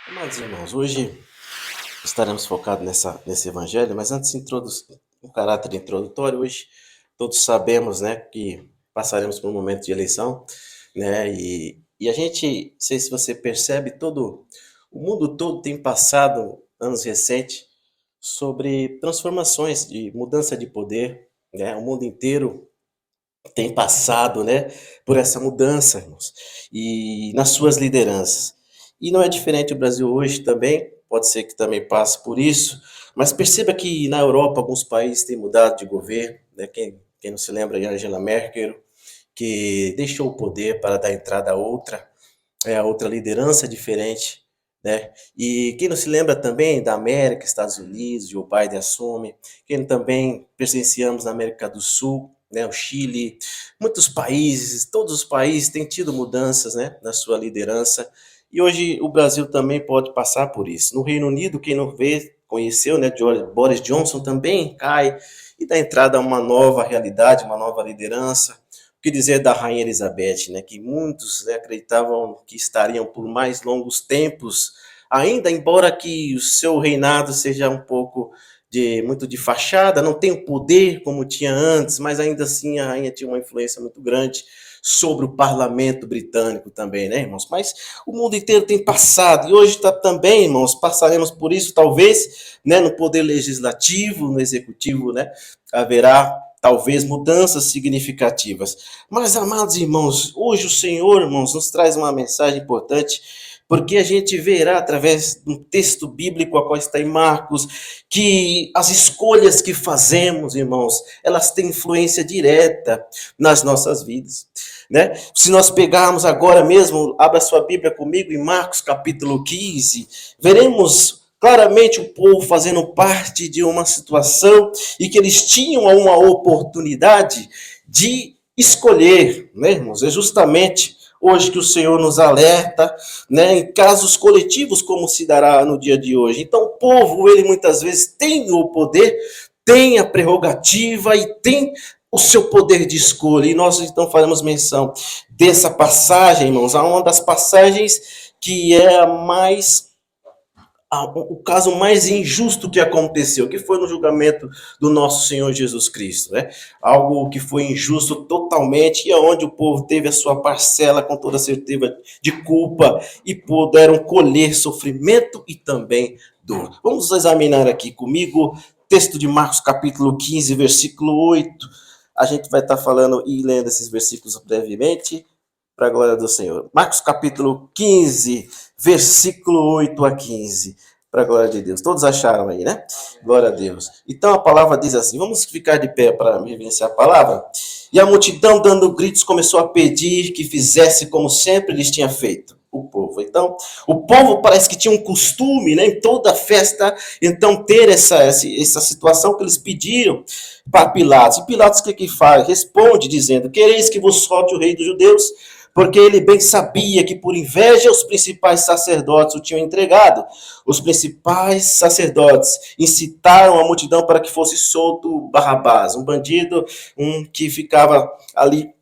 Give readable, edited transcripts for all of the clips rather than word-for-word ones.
Amados irmãos, hoje estaremos focados nesse evangelho, mas antes de introduzir um caráter introdutório, hoje todos sabemos, né, que passaremos por um momento de eleição, né, e a gente, não sei se você percebe, o mundo todo tem passado, anos recentes, sobre transformações, de mudança de poder, né, o mundo inteiro tem passado, né, por essa mudança, irmãos, e nas suas lideranças. E não é diferente o Brasil hoje também, pode ser que também passe por isso, mas perceba que na Europa alguns países têm mudado de governo, né? Quem não se lembra de Angela Merkel, que deixou o poder para dar entrada a outra liderança diferente, né? E quem não se lembra também da América, Estados Unidos, Joe Biden assume, quem também presenciamos na América do Sul, né, o Chile, muitos países, todos os países têm tido mudanças, né, na sua liderança, e hoje o Brasil também pode passar por isso. No Reino Unido, quem não vê, conheceu, né, Boris Johnson também cai e dá entrada a uma nova realidade, uma nova liderança. O que dizer da Rainha Elizabeth, né, que muitos, né, acreditavam que estariam por mais longos tempos, ainda embora que o seu reinado seja um pouco muito de fachada, não tem o poder como tinha antes, mas ainda assim a rainha tinha uma influência muito grande sobre o parlamento britânico também, né, irmãos? Mas o mundo inteiro tem passado, e hoje tá, também, irmãos, passaremos por isso, talvez, né, no poder legislativo, no executivo, né, haverá talvez mudanças significativas. Mas, amados irmãos, hoje o Senhor, irmãos, nos traz uma mensagem importante, porque a gente verá através de um texto bíblico, a qual está em Marcos, que as escolhas que fazemos, irmãos, elas têm influência direta nas nossas vidas, né? Se nós pegarmos agora mesmo, abra sua Bíblia comigo em Marcos capítulo 15, veremos claramente o povo fazendo parte de uma situação e que eles tinham uma oportunidade de escolher, né, irmãos? É justamente hoje que o Senhor nos alerta, né, em casos coletivos como se dará no dia de hoje. Então, o povo, ele muitas vezes tem o poder, tem a prerrogativa e tem o seu poder de escolha. E nós então faremos menção dessa passagem, irmãos, a uma das passagens que é a mais o caso mais injusto que aconteceu, que foi no julgamento do nosso Senhor Jesus Cristo, né? Algo que foi injusto totalmente e aonde o povo teve a sua parcela com toda certeza de culpa e puderam colher sofrimento e também dor. Vamos examinar aqui comigo texto de Marcos capítulo 15, versículo 8. A gente vai estar falando e lendo esses versículos brevemente para a glória do Senhor. Marcos capítulo 15, versículo 8 a 15. Para a glória de Deus. Todos acharam aí, né? Glória a Deus. Então a palavra diz assim: vamos ficar de pé para vivenciar a palavra. E a multidão, dando gritos, começou a pedir que fizesse como sempre lhes tinha feito o povo. Então, o povo parece que tinha um costume, né, em toda festa, então ter essa situação que eles pediram para Pilatos. E Pilatos o que faz? Responde dizendo: quereis que vos solte o rei dos judeus? Porque ele bem sabia que por inveja os principais sacerdotes o tinham entregado. Os principais sacerdotes incitaram a multidão para que fosse solto Barrabás, um bandido, um que ficava ali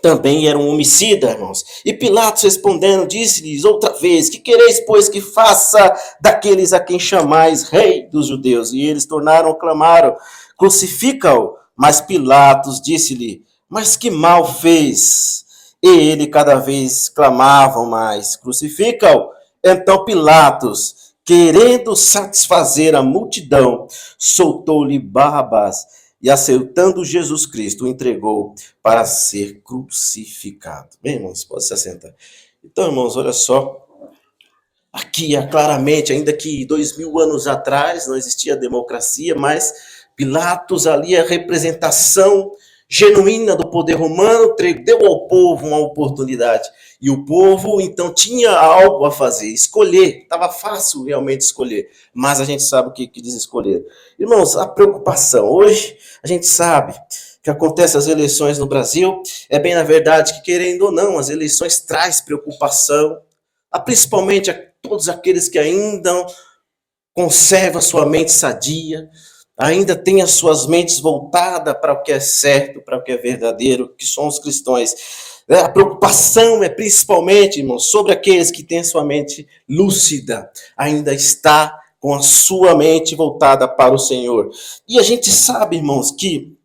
também era um homicida, irmãos. E Pilatos respondendo, disse-lhes outra vez: que quereis, pois, que faça daqueles a quem chamais rei dos judeus? E eles clamaram, crucifica-o. Mas Pilatos disse-lhe: mas que mal fez? E ele cada vez clamavam mais, crucifica-o. Então Pilatos, querendo satisfazer a multidão, soltou-lhe Barrabás e, aceitando Jesus Cristo, o entregou para ser crucificado. Bem, irmãos, pode se assentar. Então, irmãos, olha só. Aqui, claramente, ainda que 2000 anos atrás não existia democracia, mas Pilatos ali, a representação genuína do poder romano, deu ao povo uma oportunidade. E o povo, então, tinha algo a fazer, escolher. Estava fácil realmente escolher, mas a gente sabe o que diz escolher. Irmãos, a preocupação. Hoje, a gente sabe que acontece as eleições no Brasil, é bem na verdade que, querendo ou não, as eleições traz preocupação, principalmente a todos aqueles que ainda conservam sua mente sadia, ainda têm as suas mentes voltadas para o que é certo, para o que é verdadeiro, que são os cristãos. A preocupação é principalmente, irmãos, sobre aqueles que têm sua mente lúcida, ainda está com a sua mente voltada para o Senhor. E a gente sabe, irmãos, que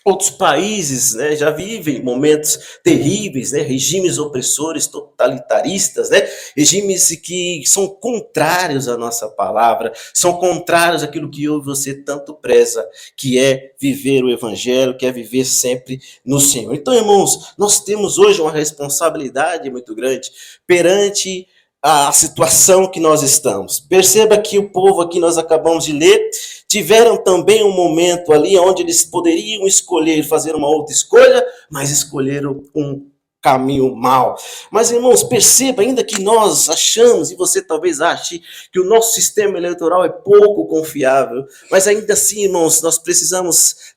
outros países, né, já vivem momentos terríveis, né, regimes opressores, totalitaristas, né, regimes que são contrários à nossa palavra, são contrários àquilo que eu e você tanto preza, que é viver o evangelho, que é viver sempre no Senhor. Então, irmãos, nós temos hoje uma responsabilidade muito grande perante a situação que nós estamos. Perceba que o povo aqui nós acabamos de ler, tiveram também um momento ali onde eles poderiam escolher fazer uma outra escolha, mas escolheram um caminho mau. Mas, irmãos, perceba, ainda que nós achamos, e você talvez ache, que o nosso sistema eleitoral é pouco confiável, mas ainda assim, irmãos, nós precisamos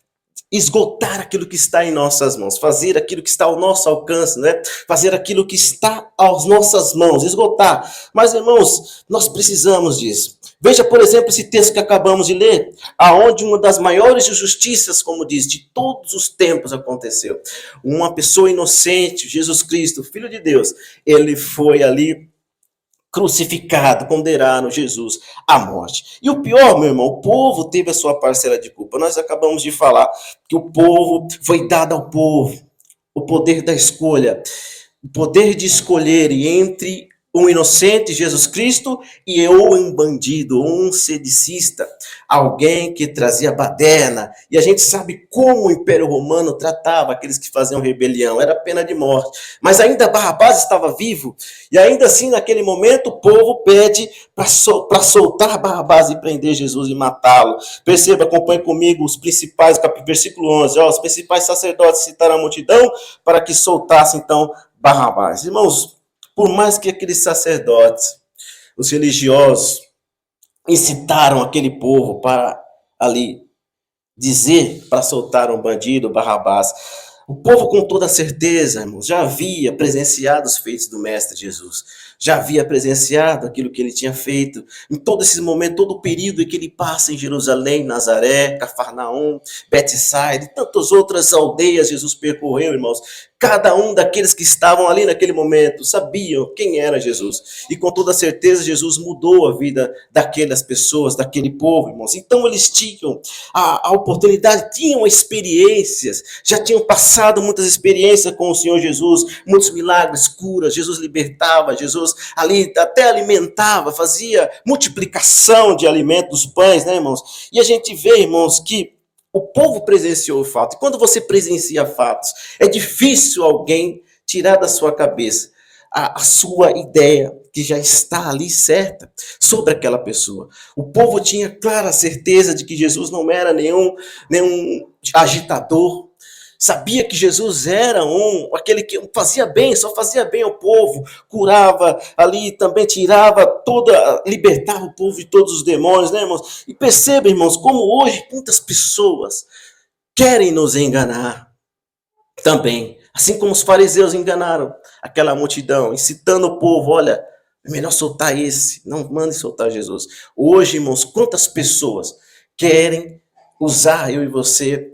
esgotar aquilo que está em nossas mãos, fazer aquilo que está ao nosso alcance, né? Fazer aquilo que está às nossas mãos, esgotar. Mas, irmãos, nós precisamos disso. Veja, por exemplo, esse texto que acabamos de ler, aonde uma das maiores injustiças, como diz, de todos os tempos aconteceu. Uma pessoa inocente, Jesus Cristo, Filho de Deus, ele foi ali crucificado, condenaram Jesus à morte. E o pior, meu irmão, o povo teve a sua parcela de culpa. Nós acabamos de falar que o povo foi dado ao povo o poder da escolha, o poder de escolher entre um inocente, Jesus Cristo, e eu, um bandido, um sedicista, alguém que trazia baderna. E a gente sabe como o Império Romano tratava aqueles que faziam rebelião, era pena de morte. Mas ainda Barrabás estava vivo, e ainda assim, naquele momento, o povo pede para soltar Barrabás e prender Jesus e matá-lo. Perceba, acompanhe comigo os principais, versículo 11, os principais sacerdotes citaram a multidão para que soltasse, então, Barrabás. Irmãos, por mais que aqueles sacerdotes, os religiosos, incitaram aquele povo para ali dizer, para soltar um bandido, Barrabás, o povo, com toda certeza, irmãos, já havia presenciado os feitos do Mestre Jesus, já havia presenciado aquilo que ele tinha feito, em todo esse momento, todo o período em que ele passa em Jerusalém, Nazaré, Cafarnaum, Betsaida e tantas outras aldeias Jesus percorreu, irmãos. Cada um daqueles que estavam ali naquele momento sabiam quem era Jesus. E com toda certeza Jesus mudou a vida daquelas pessoas, daquele povo, irmãos. Então eles tinham a oportunidade, tinham experiências, já tinham passado muitas experiências com o Senhor Jesus, muitos milagres, curas, Jesus libertava, Jesus ali até alimentava, fazia multiplicação de alimentos, dos pães, né, irmãos? E a gente vê, irmãos, que o povo presenciou o fato. E quando você presencia fatos, é difícil alguém tirar da sua cabeça a sua ideia que já está ali certa sobre aquela pessoa. O povo tinha clara certeza de que Jesus não era nenhum agitador. Sabia que Jesus era aquele que fazia bem, só fazia bem ao povo, curava ali, também libertava o povo de todos os demônios, né, irmãos? E perceba, irmãos, como hoje muitas pessoas querem nos enganar também. Assim como os fariseus enganaram aquela multidão, incitando o povo, olha, é melhor soltar esse, não mande soltar Jesus. Hoje, irmãos, quantas pessoas querem usar eu e você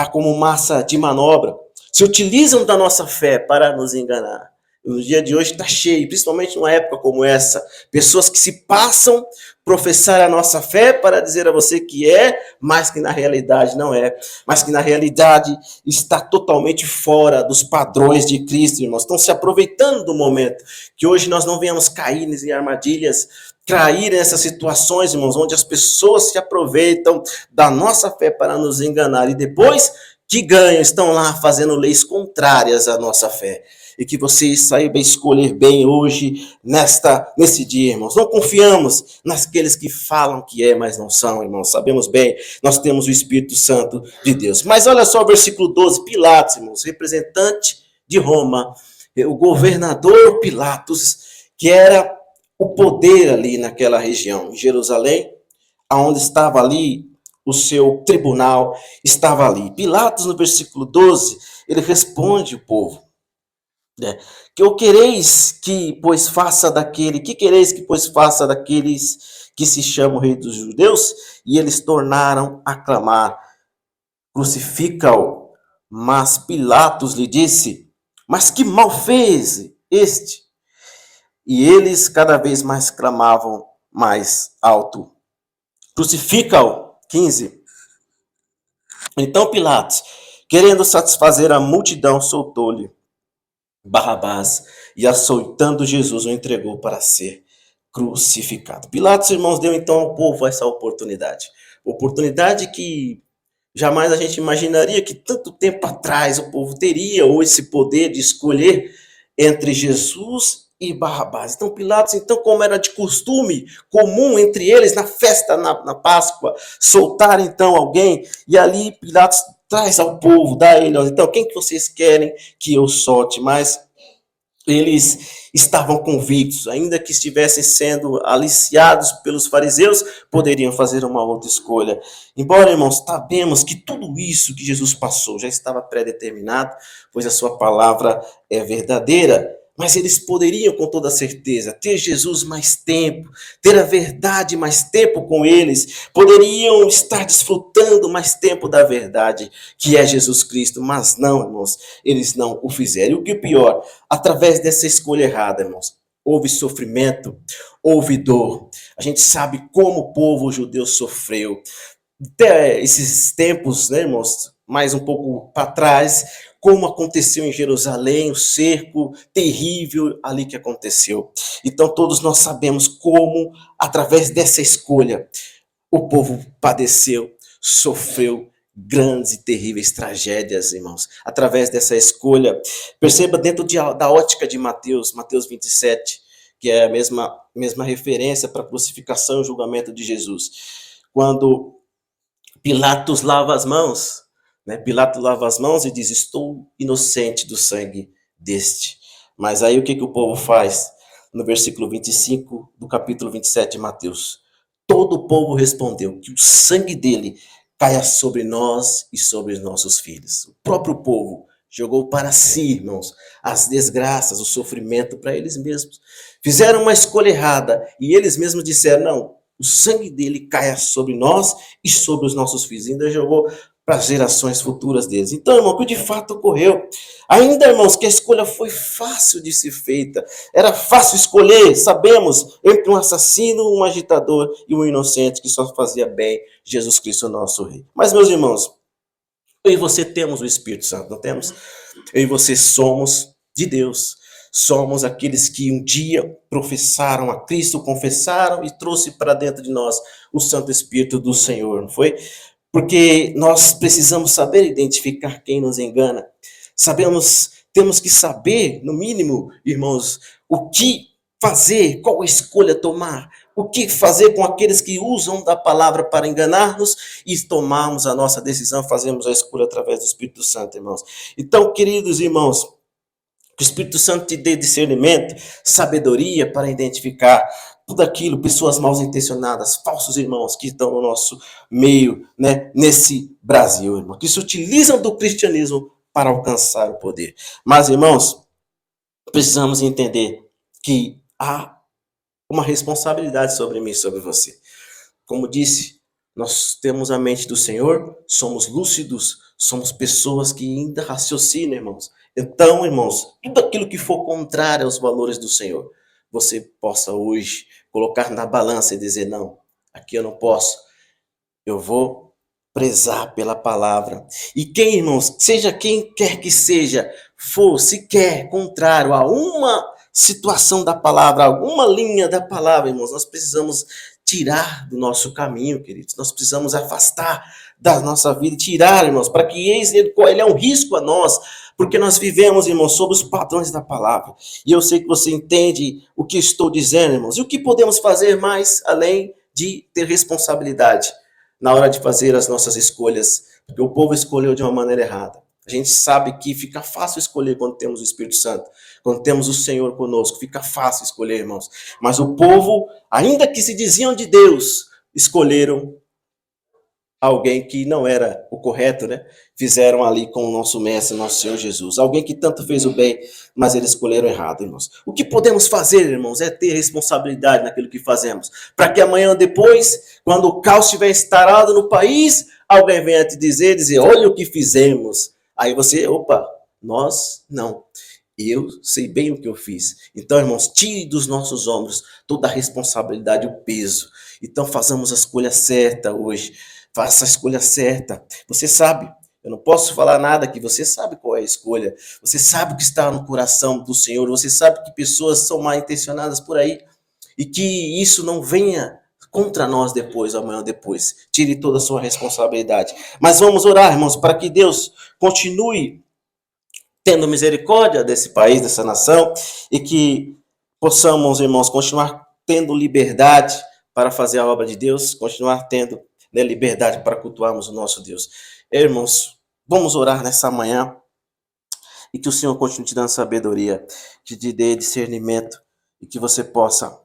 como massa de manobra, se utilizam da nossa fé para nos enganar. No dia de hoje está cheio, principalmente numa época como essa, pessoas que se passam professar a nossa fé para dizer a você que é, mas que na realidade não é, mas que na realidade está totalmente fora dos padrões de Cristo, irmãos. Estão se aproveitando do momento, que hoje nós não venhamos cair em armadilhas, cair nessas situações, irmãos, onde as pessoas se aproveitam da nossa fé para nos enganar e depois que ganham, estão lá fazendo leis contrárias à nossa fé. E que vocês saibam escolher bem hoje, nesse dia, irmãos. Não confiamos naqueles que falam que é, mas não são, irmãos. Sabemos bem, nós temos o Espírito Santo de Deus. Mas olha só o versículo 12, Pilatos, irmãos, representante de Roma, o governador Pilatos, que era o poder ali naquela região, em Jerusalém, aonde estava ali o seu tribunal, estava ali. Pilatos, no versículo 12, ele responde o povo. Que quereis que pois faça daqueles que se chamam rei dos judeus? E eles tornaram a clamar, crucifica-o. Mas Pilatos lhe disse, Mas que mal fez este? E eles cada vez mais clamavam mais alto: crucifica-o. 15. Então Pilatos, querendo satisfazer a multidão, soltou-lhe Barrabás e, açoitando Jesus, o entregou para ser crucificado. Pilatos, irmãos, deu então ao povo essa oportunidade. Oportunidade que jamais a gente imaginaria que tanto tempo atrás o povo teria ou esse poder de escolher entre Jesus e Barrabás. Então Pilatos, então, como era de costume, comum entre eles na festa, na Páscoa, soltar então alguém, e ali Pilatos traz ao povo, dá a ele, então, quem que vocês querem que eu solte? Mas eles estavam convictos, ainda que estivessem sendo aliciados pelos fariseus, poderiam fazer uma outra escolha. Embora, irmãos, sabemos que tudo isso que Jesus passou já estava pré-determinado, pois a sua palavra é verdadeira, mas eles poderiam, com toda certeza, ter Jesus mais tempo, ter a verdade mais tempo com eles, poderiam estar desfrutando mais tempo da verdade, que é Jesus Cristo, mas não, irmãos, eles não o fizeram. E o que é pior, através dessa escolha errada, irmãos, houve sofrimento, houve dor. A gente sabe como o povo judeu sofreu. Até esses tempos, né, irmãos, mais um pouco para trás, como aconteceu em Jerusalém, o cerco terrível ali que aconteceu. Então todos nós sabemos como, através dessa escolha, o povo padeceu, sofreu grandes e terríveis tragédias, irmãos, através dessa escolha. Perceba dentro da ótica de Mateus 27, que é a mesma referência para a crucificação e o julgamento de Jesus. Quando Pilatos lava as mãos, né? Pilatos lava as mãos e diz: estou inocente do sangue deste. Mas aí o que o povo faz? No versículo 25 do capítulo 27 de Mateus. Todo o povo respondeu: que o sangue dele caia sobre nós e sobre os nossos filhos. O próprio povo jogou para si, irmãos, as desgraças, o sofrimento para eles mesmos. Fizeram uma escolha errada e eles mesmos disseram: não, o sangue dele caia sobre nós e sobre os nossos filhos. Ainda jogou para as gerações futuras deles. Então, irmão, o que de fato ocorreu? Ainda, irmãos, que a escolha foi fácil de ser feita. Era fácil escolher, sabemos, entre um assassino, um agitador e um inocente que só fazia bem, Jesus Cristo, nosso Rei. Mas, meus irmãos, eu e você temos o Espírito Santo, não temos? Eu e você somos de Deus. Somos aqueles que um dia professaram a Cristo, confessaram e trouxe para dentro de nós o Santo Espírito do Senhor, não foi? Porque nós precisamos saber identificar quem nos engana. Temos que saber, no mínimo, irmãos, o que fazer, qual escolha tomar, o que fazer com aqueles que usam da palavra para enganar-nos e tomarmos a nossa decisão, fazemos a escolha através do Espírito Santo, irmãos. Então, queridos irmãos, que o Espírito Santo te dê discernimento, sabedoria para identificar tudo aquilo, pessoas mal intencionadas, falsos irmãos que estão no nosso meio, né, nesse Brasil, irmão, que se utilizam do cristianismo para alcançar o poder. Mas, irmãos, precisamos entender que há uma responsabilidade sobre mim e sobre você. Como disse, nós temos a mente do Senhor, somos lúcidos, somos pessoas que ainda raciocinam, irmãos. Então, irmãos, tudo aquilo que for contrário aos valores do Senhor, você possa hoje colocar na balança e dizer: não, aqui eu não posso, eu vou prezar pela palavra. E quem, irmãos, seja quem quer que seja, for sequer contrário a uma situação da palavra, alguma linha da palavra, irmãos, nós precisamos tirar do nosso caminho, queridos. Nós precisamos afastar da nossa vida, tirar, irmãos, para que ele é um risco a nós, porque nós vivemos, irmãos, sob os padrões da palavra. E eu sei que você entende o que estou dizendo, irmãos. E o que podemos fazer mais além de ter responsabilidade na hora de fazer as nossas escolhas? Porque o povo escolheu de uma maneira errada. A gente sabe que fica fácil escolher quando temos o Espírito Santo, quando temos o Senhor conosco, fica fácil escolher, irmãos. Mas o povo, ainda que se diziam de Deus, escolheram alguém que não era o correto, né? Fizeram ali com o nosso mestre, nosso Senhor Jesus. Alguém que tanto fez o bem, mas eles escolheram errado, irmãos. O que podemos fazer, irmãos, é ter responsabilidade naquilo que fazemos. Para que amanhã depois, quando o caos estiver instalado no país, alguém venha te dizer, olha o que fizemos. Aí você, opa, nós não. E eu sei bem o que eu fiz. Então, irmãos, tire dos nossos ombros toda a responsabilidade, o peso. Então, façamos a escolha certa hoje. Faça a escolha certa. Você sabe, eu não posso falar nada que você sabe qual é a escolha. Você sabe o que está no coração do Senhor. Você sabe que pessoas são mal intencionadas por aí. E que isso não venha contra nós depois, amanhã depois. Tire toda a sua responsabilidade. Mas vamos orar, irmãos, para que Deus continue tendo misericórdia desse país, dessa nação, e que possamos, irmãos, continuar tendo liberdade para fazer a obra de Deus, continuar tendo, né, liberdade para cultuarmos o nosso Deus. Irmãos, vamos orar nessa manhã e que o Senhor continue te dando sabedoria, que te dê discernimento e que você possa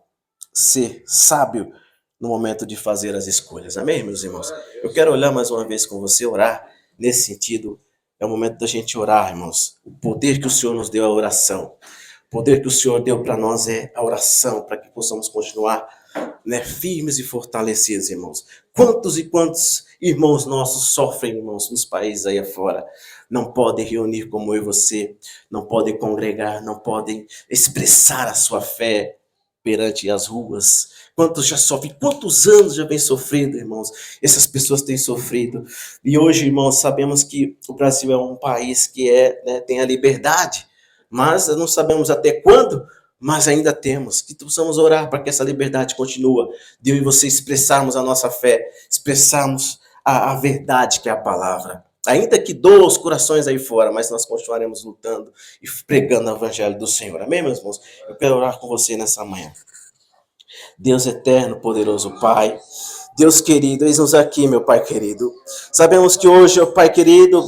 ser sábio no momento de fazer as escolhas. Amém, meus irmãos? Eu quero olhar mais uma vez com você, orar nesse sentido. É o momento da gente orar, irmãos. O poder que o Senhor nos deu é a oração. O poder que o Senhor deu para nós é a oração, para que possamos continuar, né, firmes e fortalecidos, irmãos. Quantos e quantos irmãos nossos sofrem, irmãos, nos países aí afora. Não podem reunir como eu e você, não podem congregar, não podem expressar a sua fé perante as ruas. Quantos já sofrem, quantos anos já vem sofrendo, irmãos? Essas pessoas têm sofrido. E hoje, irmãos, sabemos que o Brasil é um país que né, tem a liberdade, mas não sabemos até quando, mas ainda temos. Que possamos orar para que essa liberdade continue. De eu e você expressarmos a nossa fé, expressarmos a verdade que é a palavra. Ainda que doa os corações aí fora, mas nós continuaremos lutando e pregando o evangelho do Senhor. Amém, meus irmãos? Eu quero orar com você nessa manhã. Deus eterno, poderoso Pai, Deus querido, eis-nos aqui, meu Pai querido. Sabemos que hoje, Pai querido,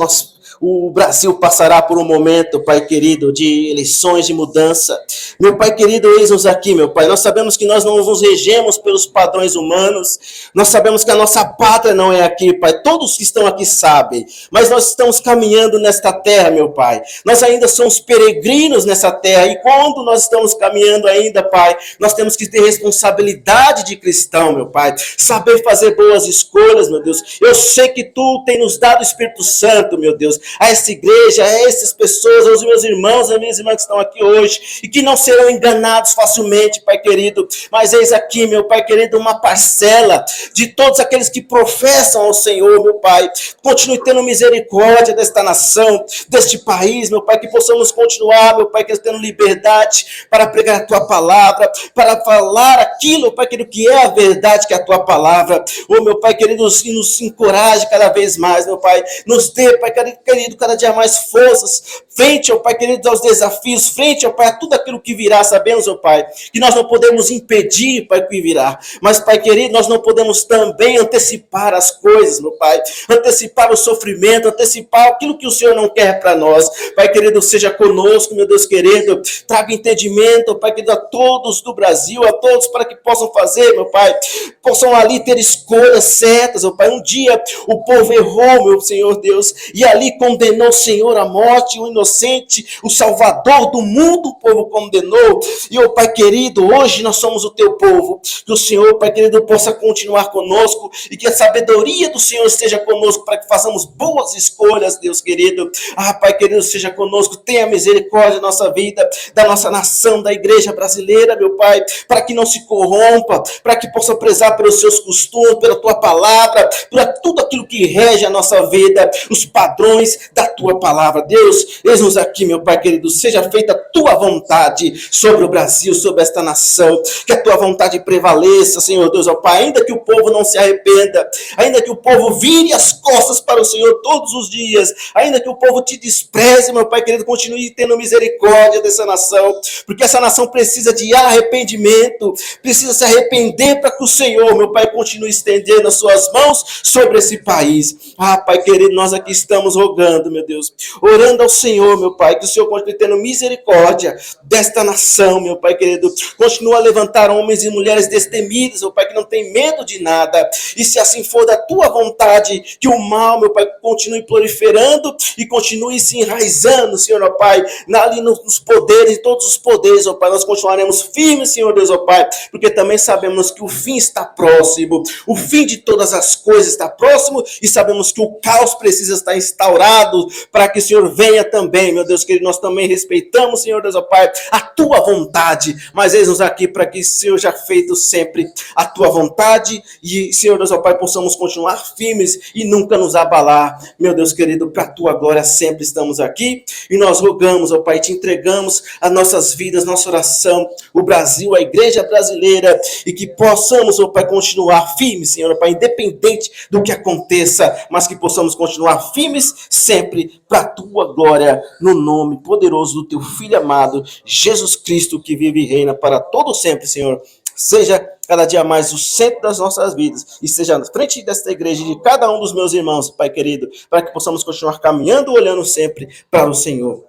o Brasil passará por um momento, Pai querido, de eleições, de mudança. Meu Pai querido, eis-nos aqui, meu Pai. Nós sabemos que nós não nos regemos pelos padrões humanos. Nós sabemos que a nossa pátria não é aqui, Pai. Todos que estão aqui sabem. Mas nós estamos caminhando nesta terra, meu Pai. Nós ainda somos peregrinos nessa terra. E quando nós estamos caminhando ainda, Pai, nós temos que ter responsabilidade de cristão, meu Pai. Saber fazer boas escolhas, meu Deus. Eu sei que Tu tem nos dado o Espírito Santo, meu Deus, a essa igreja, a essas pessoas, aos meus irmãos, as minhas irmãs que estão aqui hoje, e que não serão enganados facilmente, Pai querido. Mas eis aqui, meu Pai querido, uma parcela de todos aqueles que professam ao Senhor, meu Pai. Continue tendo misericórdia desta nação, deste país, meu Pai, que possamos continuar, meu Pai, tendo liberdade para pregar a Tua palavra, para falar aquilo, Pai querido, que é a verdade, que é a Tua palavra. Oh, meu Pai querido, nos encoraje cada vez mais, meu Pai. Nos dê, Pai querido, cada dia mais forças, frente, ó Pai querido, aos desafios, frente, ó Pai, a tudo aquilo que virá. Sabemos, ó Pai, que nós não podemos impedir, Pai, o que virá, mas, Pai querido, nós não podemos também antecipar as coisas, meu Pai, antecipar o sofrimento, antecipar aquilo que o Senhor não quer para nós. Pai querido, seja conosco, meu Deus querido, traga entendimento, Pai querido, a todos do Brasil, a todos, para que possam fazer, meu Pai, possam ali ter escolhas certas, ó Pai. Um dia o povo errou, meu Senhor Deus, e ali condenou o Senhor à morte, o inocente, o Salvador do mundo, o povo condenou. E, ó Pai querido, hoje nós somos o Teu povo. Que o Senhor, Pai querido, possa continuar conosco e que a sabedoria do Senhor esteja conosco para que façamos boas escolhas, Deus querido. Ah, Pai querido, seja conosco, tenha misericórdia da nossa vida, da nossa nação, da igreja brasileira, meu Pai, para que não se corrompa, para que possa prezar pelos seus costumes, pela Tua palavra, por tudo aquilo que rege a nossa vida, os padrões da Tua palavra. Deus, eis-nos aqui, meu Pai querido, seja feita a Tua vontade sobre o Brasil, sobre esta nação, que a Tua vontade prevaleça, Senhor Deus, ó Pai, ainda que o povo não se arrependa, ainda que o povo vire as costas para o Senhor todos os dias, ainda que o povo Te despreze, meu Pai querido, continue tendo misericórdia dessa nação, porque essa nação precisa de arrependimento, precisa se arrepender para que o Senhor, meu Pai, continue estendendo as Suas mãos sobre esse país. Ah, Pai querido, nós aqui estamos rogando, meu Deus, orando ao Senhor, meu Pai, que o Senhor continue tendo misericórdia desta nação, meu Pai querido. Continua a levantar homens e mulheres destemidos, meu Pai, que não tem medo de nada. E se assim for da Tua vontade, que o mal, meu Pai, continue proliferando e continue se enraizando, Senhor, ó Pai, ali nos poderes, todos os poderes, ó Pai. Nós continuaremos firmes, Senhor Deus, ó Pai, porque também sabemos que o fim está próximo. O fim de todas as coisas está próximo e sabemos que o caos precisa estar instaurado preparados para que o Senhor venha também, meu Deus querido. Nós também respeitamos, Senhor Deus, ó Pai, a tua vontade, mas eis-nos aqui para que seja feito sempre a tua vontade e, Senhor Deus, ó Pai, possamos continuar firmes e nunca nos abalar, meu Deus querido, para a tua glória sempre estamos aqui e nós rogamos, ó Pai, te entregamos as nossas vidas, nossa oração, o Brasil, a igreja brasileira e que possamos, ó Pai, continuar firmes, Senhor, ó Pai, independente do que aconteça, mas que possamos continuar firmes sempre para a tua glória, no nome poderoso do teu Filho amado, Jesus Cristo, que vive e reina para todo sempre, Senhor. Seja cada dia mais o centro das nossas vidas e seja na frente desta igreja de cada um dos meus irmãos, Pai querido, para que possamos continuar caminhando, olhando sempre para o Senhor.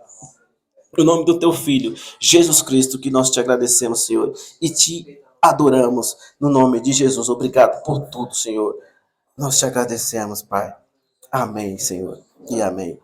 No nome do teu Filho, Jesus Cristo, que nós te agradecemos, Senhor, e te adoramos, no nome de Jesus. Obrigado por tudo, Senhor. Nós te agradecemos, Pai. Amém, Senhor, e amém.